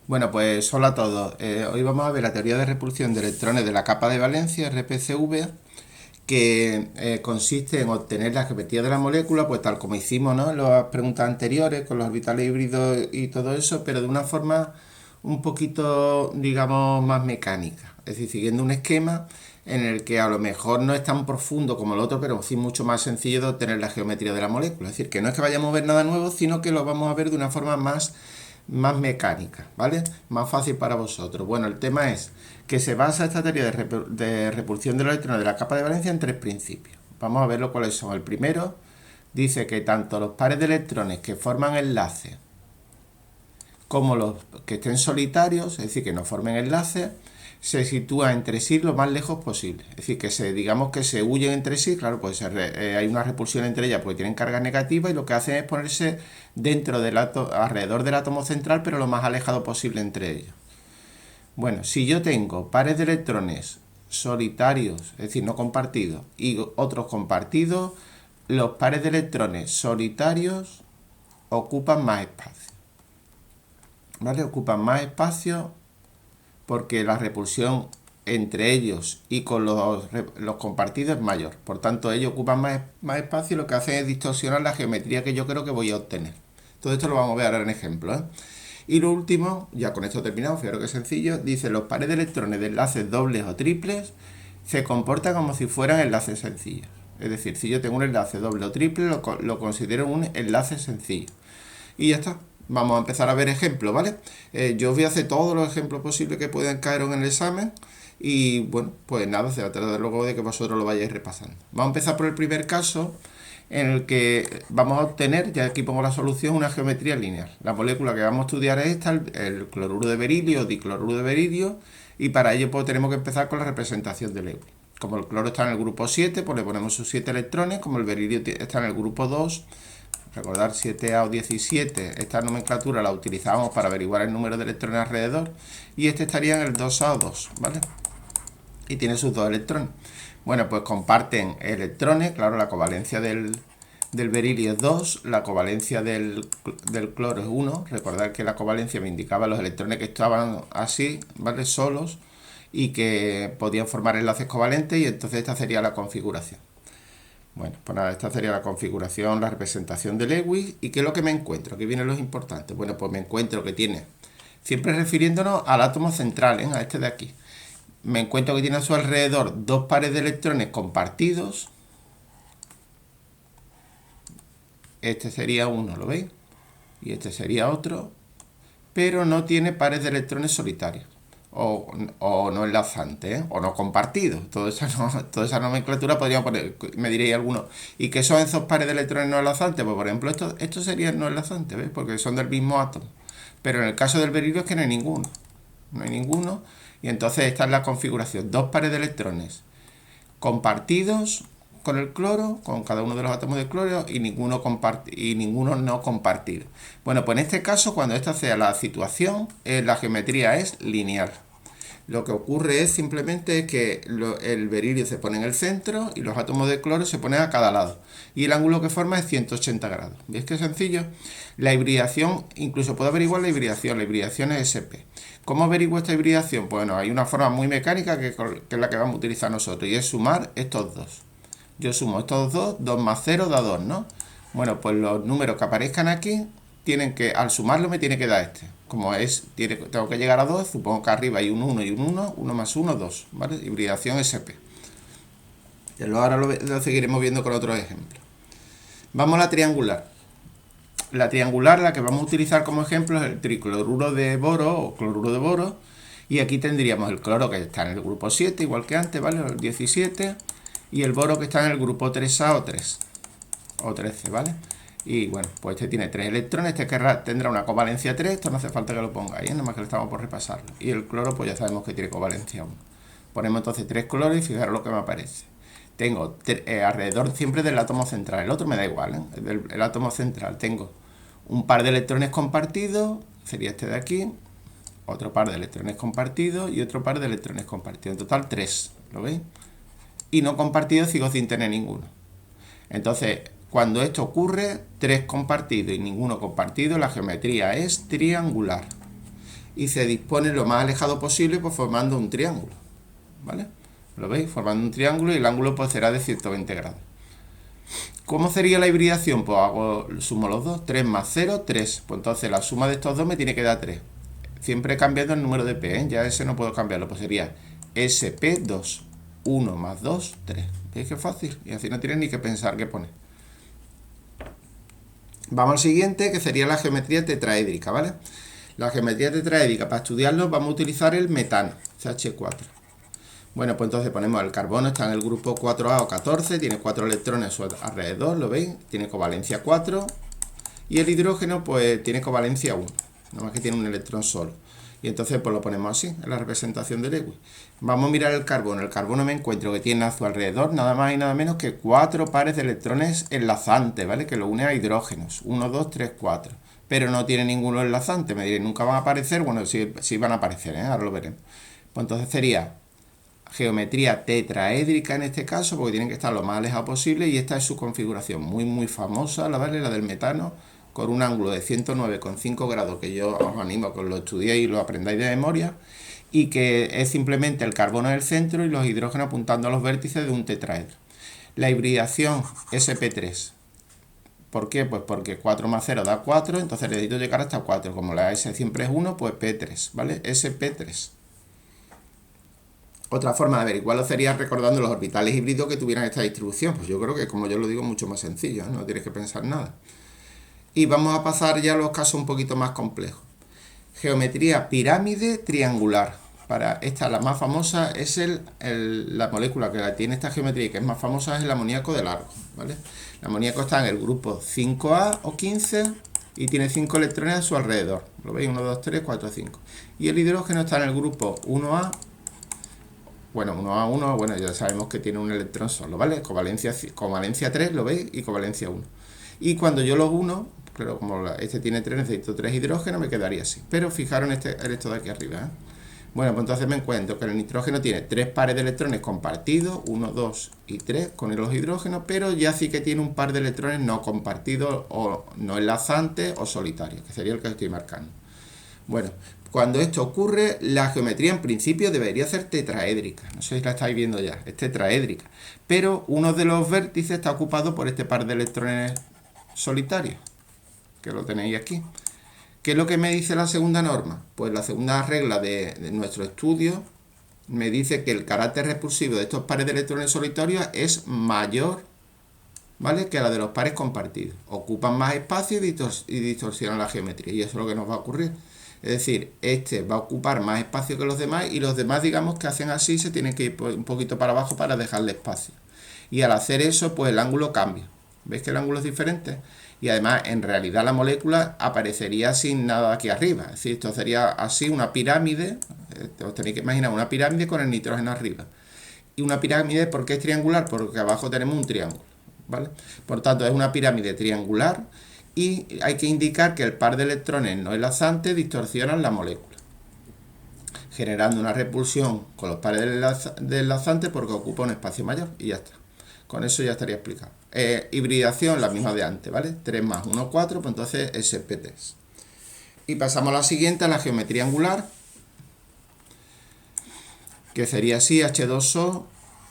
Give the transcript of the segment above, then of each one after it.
Bueno, pues hola a todos. Hoy vamos a ver la teoría de repulsión de electrones de la capa de valencia, RPCV, que consiste en obtener la geometría de la molécula, pues tal como hicimos, ¿no?, en las preguntas anteriores, con los orbitales híbridos y todo eso, pero de una forma un poquito, digamos, más mecánica. Es decir, siguiendo un esquema en el que a lo mejor no es tan profundo como el otro, pero sí mucho más sencillo de obtener la geometría de la molécula. Es decir, que no es que vayamos a ver nada nuevo, sino que lo vamos a ver de una forma más mecánica, ¿vale? Más fácil para vosotros. Bueno, el tema es que se basa esta teoría de repulsión de los electrones de la capa de valencia en tres principios. Vamos a verlo cuáles son. El primero dice que tanto los pares de electrones que forman enlaces como los que estén solitarios, es decir, que no formen enlaces, se sitúan entre sí lo más lejos posible. Es decir, que digamos que se huyen entre sí, claro, pues hay una repulsión entre ellas porque tienen carga negativa y lo que hacen es ponerse dentro del alrededor del átomo central, pero lo más alejado posible entre ellos. Bueno, si yo tengo pares de electrones solitarios, es decir, no compartidos, y otros compartidos, los pares de electrones solitarios ocupan más espacio. ¿Vale? Ocupan más espacio porque la repulsión entre ellos y con los compartidos es mayor. Por tanto, ellos ocupan más espacio y lo que hacen es distorsionar la geometría que yo creo que voy a obtener. Todo esto lo vamos a ver ahora en ejemplo, ¿eh? Y lo último, ya con esto terminamos, fijaros que sencillo, dice los pares de electrones de enlaces dobles o triples se comportan como si fueran enlaces sencillos. Es decir, si yo tengo un enlace doble o triple, lo considero un enlace sencillo. Y ya está. Vamos a empezar a ver ejemplos, ¿vale? Yo os voy a hacer todos los ejemplos posibles que puedan caer en el examen. Y bueno, pues nada, se va a tratar luego de que vosotros lo vayáis repasando. Vamos a empezar por el primer caso, en el que vamos a obtener, ya aquí pongo la solución, una geometría lineal. La molécula que vamos a estudiar es esta, el cloruro de berilio o dicloruro de berilio, y para ello pues tenemos que empezar con la representación de Lewis. Como el cloro está en el grupo 7, pues le ponemos sus 7 electrones, como el berilio está en el grupo 2, recordar 7A o 17, esta nomenclatura la utilizamos para averiguar el número de electrones alrededor, y este estaría en el 2A o 2, ¿vale? Y tiene sus dos electrones. Bueno, pues comparten electrones, claro, la covalencia del berilio es 2, la covalencia del cloro es 1, recordad que la covalencia me indicaba los electrones que estaban así, ¿vale?, solos, y que podían formar enlaces covalentes, y entonces esta sería la configuración. Bueno, pues nada, esta sería la configuración, la representación de Lewis. ¿Y qué es lo que me encuentro? Aquí vienen los importantes. Bueno, pues me encuentro que tiene, siempre refiriéndonos al átomo central, a este de aquí, me encuentro que tiene a su alrededor dos pares de electrones compartidos. Este sería uno, ¿lo veis? Y este sería otro, pero no tiene pares de electrones solitarios. O no enlazantes, o no compartidos. Toda esa nomenclatura podríamos poner, me diréis algunos. ¿Y qué son esos pares de electrones no enlazantes? Pues por ejemplo, estos serían no enlazantes, ¿veis? Porque son del mismo átomo. Pero en el caso del berilio es que no hay ninguno. No hay ninguno. Y entonces esta es la configuración. Dos pares de electrones compartidos con el cloro, con cada uno de los átomos de cloro, y ninguno no compartido. Bueno, pues en este caso, cuando esta sea la situación, la geometría es lineal. Lo que ocurre es simplemente que el berilio se pone en el centro y los átomos de cloro se ponen a cada lado. Y el ángulo que forma es 180 grados. ¿Veis qué sencillo? La hibridación, incluso puedo averiguar la hibridación es SP. ¿Cómo averiguo esta hibridación? Bueno, hay una forma muy mecánica que es la que vamos a utilizar nosotros, y es sumar estos dos. Yo sumo estos dos, 2 más 0 da 2, ¿no? Bueno, pues los números que aparezcan aquí, al sumarlo me tiene que dar este. Como tengo que llegar a 2, supongo que arriba hay un 1 y un 1, 1 más 1, 2, ¿vale? Hibridación SP. Y ahora lo seguiremos viendo con otros ejemplos. Vamos a la triangular. La triangular, la que vamos a utilizar como ejemplo, es el tricloruro de boro o cloruro de boro. Y aquí tendríamos el cloro que está en el grupo 7, igual que antes, ¿vale? El 17. Y el boro que está en el grupo 3A o 3. O 13, ¿vale? Y bueno, pues este tiene 3 electrones, tendrá una covalencia 3, esto no hace falta que lo pongáis, nada más que lo estamos por repasarlo. Y el cloro, pues ya sabemos que tiene covalencia 1. Ponemos entonces 3 cloros y fijaros lo que me aparece. Tengo alrededor siempre del átomo central, el otro me da igual, ¿eh? El átomo central tengo un par de electrones compartidos, sería este de aquí, otro par de electrones compartidos y otro par de electrones compartidos. En total 3, ¿lo veis? Y no compartidos sigo sin tener ninguno. Entonces, cuando esto ocurre, 3 compartidos y ninguno compartido, la geometría es triangular. y se dispone lo más alejado posible, pues formando un triángulo, ¿vale? ¿Lo veis? Formando un triángulo y el ángulo pues será de 120 grados. ¿Cómo sería la hibridación? Pues sumo los dos, 3 más 0, 3. Pues entonces la suma de estos dos me tiene que dar 3. Siempre cambiando el número de P, ¿eh? Ya ese no puedo cambiarlo, pues sería SP2. 1 más 2, 3. ¿Veis qué fácil? Y así no tienes ni que pensar qué pone. Vamos al siguiente, que sería la geometría tetraédrica, ¿vale? La geometría tetraédrica, para estudiarlo vamos a utilizar el metano, CH4. Bueno, pues entonces ponemos el carbono, está en el grupo 4A o 14, tiene 4 electrones a su alrededor, ¿lo veis? Tiene covalencia 4. Y el hidrógeno, pues tiene covalencia 1, nada más que tiene un electrón solo. Y entonces pues lo ponemos así, en la representación de Lewis. Vamos a mirar el carbono. El carbono me encuentro que tiene a su alrededor nada más y nada menos que 4 pares de electrones enlazantes, ¿vale? Que lo une a hidrógenos. 1, 2, 3, 4. Pero no tiene ninguno enlazante. Me diré, ¿nunca van a aparecer? Bueno, sí van a aparecer, ¿eh? Ahora lo veremos. Pues entonces sería geometría tetraédrica en este caso, porque tienen que estar lo más alejado posible, y esta es su configuración, muy famosa, ¿vale? La del metano, con un ángulo de 109,5 grados, que yo os animo a que lo estudiéis y lo aprendáis de memoria, y que es simplemente el carbono en el centro y los hidrógenos apuntando a los vértices de un tetraedro. La hibridación SP3. ¿Por qué? Pues porque 4 más 0 da 4, entonces necesito llegar hasta 4. Como la S siempre es 1, pues P3, ¿vale? SP3. Otra forma de averiguarlo sería recordando los orbitales híbridos que tuvieran esta distribución. Pues yo creo que, como yo lo digo, mucho más sencillo, ¿eh? No tienes que pensar nada. Y vamos a pasar ya a los casos un poquito más complejos. Geometría pirámide triangular. Para esta, la más famosa es la molécula que tiene esta geometría y que es más famosa es el amoníaco del argon, ¿vale? El amoníaco está en el grupo 5A o 15 y tiene 5 electrones a su alrededor. ¿Lo veis? 1, 2, 3, 4, 5. Y el hidrógeno está en el grupo 1A. Bueno, 1A1, bueno, ya sabemos que tiene un electrón solo, ¿vale? Covalencia 3, ¿lo veis? Y covalencia 1. Y cuando yo lo uno, pero como este tiene 3, necesito 3 hidrógenos, me quedaría así. Pero fijaros en esto de aquí arriba, ¿eh? Bueno, pues entonces me encuentro que el nitrógeno tiene 3 pares de electrones compartidos, 1, 2 y 3 con los hidrógenos, pero ya sí que tiene un par de electrones no compartidos o no enlazantes o solitarios, que sería el que estoy marcando. Bueno, cuando esto ocurre, la geometría en principio debería ser tetraédrica. No sé si la estáis viendo ya, es tetraédrica. Pero uno de los vértices está ocupado por este par de electrones solitarios, que lo tenéis aquí. ¿Qué es lo que me dice la segunda norma? Pues la segunda regla de nuestro estudio me dice que el carácter repulsivo de estos pares de electrones solitarios es mayor, ¿vale?, que la de los pares compartidos. Ocupan más espacio y distorsionan la geometría. Y eso es lo que nos va a ocurrir. Es decir, este va a ocupar más espacio que los demás y los demás, digamos, que hacen así, se tienen que ir un poquito para abajo para dejarle espacio. Y al hacer eso, pues el ángulo cambia. ¿Veis que el ángulo es diferente? Y además, en realidad, la molécula aparecería sin nada aquí arriba. Es decir, esto sería así una pirámide. Os tenéis que imaginar una pirámide con el nitrógeno arriba. Y una pirámide, ¿por qué es triangular? Porque abajo tenemos un triángulo, ¿vale? Por tanto, es una pirámide triangular y hay que indicar que el par de electrones no enlazantes distorsionan la molécula, generando una repulsión con los pares de enlazantes porque ocupa un espacio mayor y ya está. Con eso ya estaría explicado. Hibridación, la misma de antes, ¿vale? 3 más 1, 4, pues entonces SP3. Y pasamos a la siguiente, a la geometría angular, que sería así, H2O,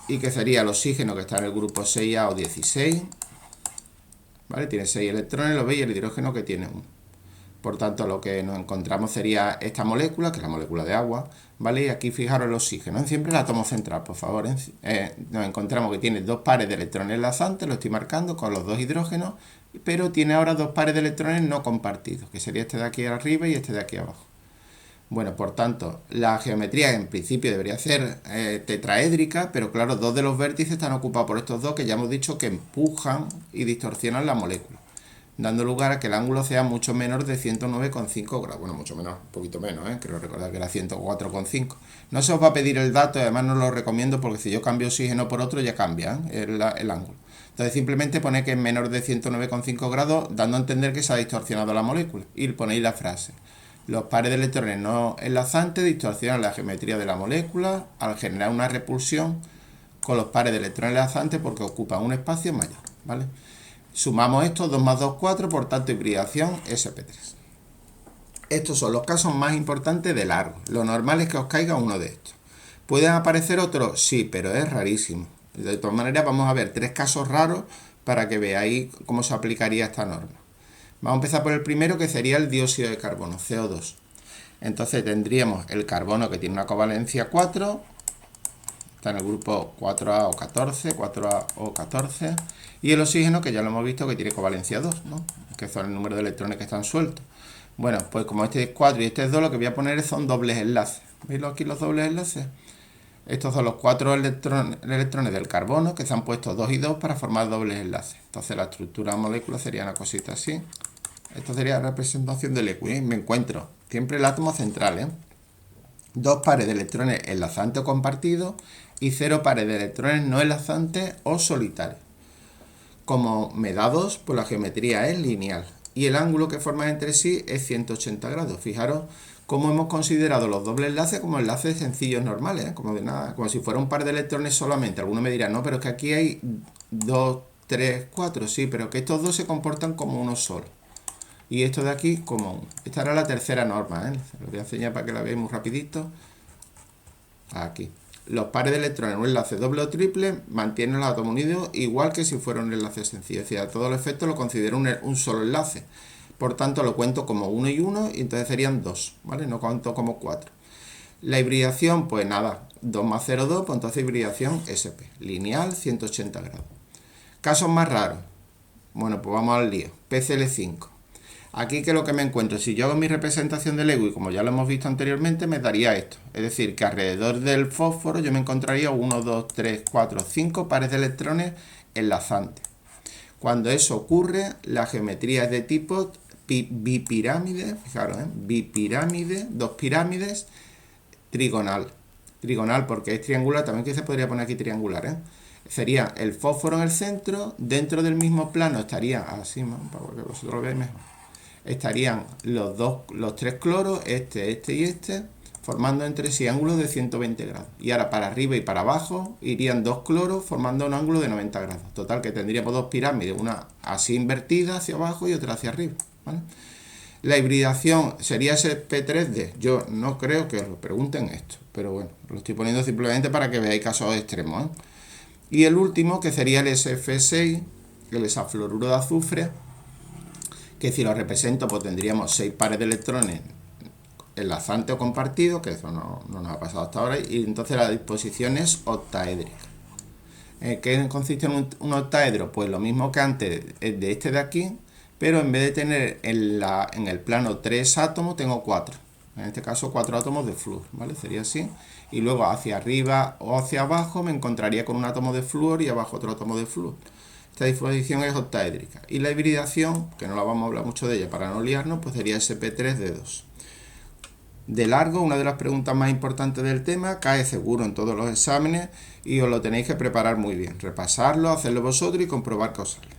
y que sería el oxígeno que está en el grupo 6A o 16, ¿vale? Tiene 6 electrones, lo veis, y el hidrógeno que tiene 1. Por tanto, lo que nos encontramos sería esta molécula, que es la molécula de agua, ¿vale? Y aquí fijaros el oxígeno, siempre la tomo central, por favor. Nos encontramos que tiene 2 pares de electrones enlazantes, lo estoy marcando con los 2 hidrógenos, pero tiene ahora 2 pares de electrones no compartidos, que sería este de aquí arriba y este de aquí abajo. Bueno, por tanto, la geometría en principio debería ser tetraédrica, pero claro, 2 de los vértices están ocupados por estos 2 que ya hemos dicho que empujan y distorsionan la molécula, dando lugar a que el ángulo sea mucho menor de 109,5 grados. Bueno, mucho menor, un poquito menos, creo recordar que era 104,5. No se os va a pedir el dato, además no lo recomiendo porque si yo cambio oxígeno por otro ya cambia el ángulo. Entonces simplemente ponéis que es menor de 109,5 grados, dando a entender que se ha distorsionado la molécula. Y ponéis la frase: los pares de electrones no enlazantes distorsionan la geometría de la molécula al generar una repulsión con los pares de electrones enlazantes porque ocupan un espacio mayor, ¿vale? Sumamos esto, 2 más 2, 4, por tanto hibridación SP3. Estos son los casos más importantes de largo. Lo normal es que os caiga uno de estos. ¿Pueden aparecer otros? Sí, pero es rarísimo. De todas maneras, vamos a ver 3 casos raros para que veáis cómo se aplicaría esta norma. Vamos a empezar por el primero, que sería el dióxido de carbono, CO2. Entonces tendríamos el carbono, que tiene una covalencia 4, está en el grupo 4A o 14, 4A o 14, y el oxígeno, que ya lo hemos visto, que tiene covalencia 2, ¿no? Que son el número de electrones que están sueltos. Bueno, pues como este es 4 y este es 2, lo que voy a poner son dobles enlaces. ¿Veis aquí los dobles enlaces? Estos son los 4 electrones del carbono, que se han puesto 2 y 2 para formar dobles enlaces. Entonces la estructura de la molécula sería una cosita así. Esto sería la representación del EQI. Me encuentro siempre el átomo central, ¿eh? 2 pares de electrones enlazantes o compartidos y 0 pares de electrones no enlazantes o solitarios. Como me da 2, pues la geometría es lineal y el ángulo que forman entre sí es 180 grados. Fijaros cómo hemos considerado los dobles enlaces como enlaces sencillos normales, ¿eh? Como de nada, como si fuera un par de electrones solamente. Algunos me dirán, no, pero es que aquí hay 2, 3, 4, sí, pero que estos dos se comportan como uno solo. Y esto de aquí como uno. Esta era la tercera norma, ¿eh? Se lo voy a enseñar para que la veáis muy rapidito. Aquí. Los pares de electrones en un enlace doble o triple mantienen los átomos unidos igual que si fuera un enlace sencillo. Es decir, a todos los efectos lo considero un solo enlace. Por tanto, lo cuento como 1 y 1 y entonces serían 2, ¿vale? No cuento como 4. La hibridación, pues nada, 2 más 0, 2, pues entonces hibridación SP, lineal, 180 grados. Casos más raros. Bueno, pues vamos al lío. PCl5. Aquí, ¿qué es lo que me encuentro? Si yo hago mi representación del EGU, y como ya lo hemos visto anteriormente, me daría esto. Es decir, que alrededor del fósforo yo me encontraría 1, 2, 3, 4, 5 pares de electrones enlazantes. Cuando eso ocurre, la geometría es de tipo bipirámide, fijaros, bipirámide, 2 pirámides, trigonal. Trigonal porque es triangular, también que se podría poner aquí triangular, ¿eh? Sería el fósforo en el centro, dentro del mismo plano estaría así, para que vosotros lo veáis mejor. Estarían los 3 cloros, este y este, formando entre sí ángulos de 120 grados. Y ahora para arriba y para abajo irían 2 cloros formando un ángulo de 90 grados. Total, que tendríamos 2 pirámides, una así invertida hacia abajo y otra hacia arriba, ¿vale? La hibridación sería ese P3D. Yo no creo que os lo pregunten esto, pero bueno, lo estoy poniendo simplemente para que veáis casos extremos, ¿eh? Y el último, que sería el SF6, el hexafluoruro de azufre, que si lo represento, pues tendríamos 6 pares de electrones enlazantes o compartidos, que eso no nos ha pasado hasta ahora, y entonces la disposición es octaédrica. ¿Qué consiste en un octaedro? Pues lo mismo que antes de este de aquí, pero en vez de tener en el plano 3 átomos, tengo 4. En este caso 4 átomos de flúor, ¿vale? Sería así. Y luego hacia arriba o hacia abajo me encontraría con un átomo de flúor y abajo otro átomo de flúor. Esta disposición es octaédrica. Y la hibridación, que no la vamos a hablar mucho de ella para no liarnos, pues sería SP3D2. De largo, una de las preguntas más importantes del tema, cae seguro en todos los exámenes y os lo tenéis que preparar muy bien. Repasarlo, hacerlo vosotros y comprobar que os sale.